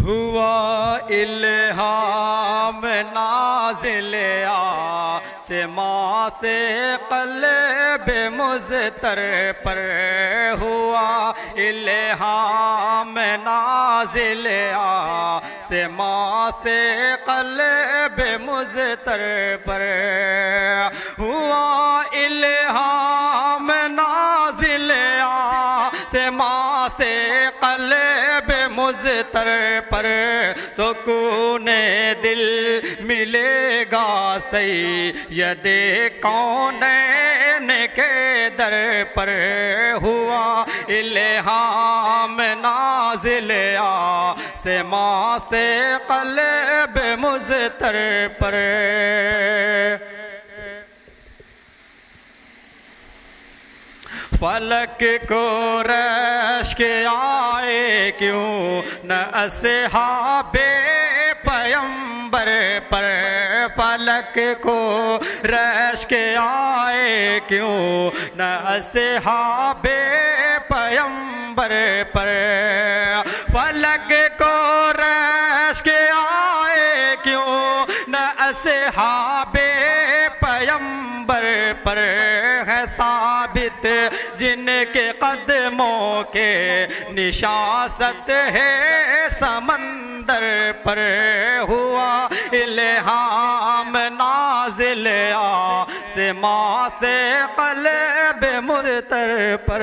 हुआ इल्हाम नाज़िल आसमां से क़ल्ब मुज़तर पर, हुआ इल्हाम नाज़िल आसमां से क़ल्ब मुज़तर पर, हुआ इल्हाम नाज़िल आसमां से क़ल्ब मुज़तर पर, सुकून दिल मिलेगा सैयदे कौनैन के दर पर, हुआ इल्हाम नाज़िल आसमां से क़ल्ब मुज़तर पर। फलक को रश्क आए क्यों न अस्हाबे पैगंबर पर, फलक को रश्क आए क्यों न अस्हाबे पैगंबर पर, फलक को रश्क आए क्यों न अस्हाबे पैगंबर पर, है साबित जिनके कदमों के निशासत है समंदर पर, हुआ इल्हाम नाज़िल आसमां से क़ल्ब मुज़तर पर।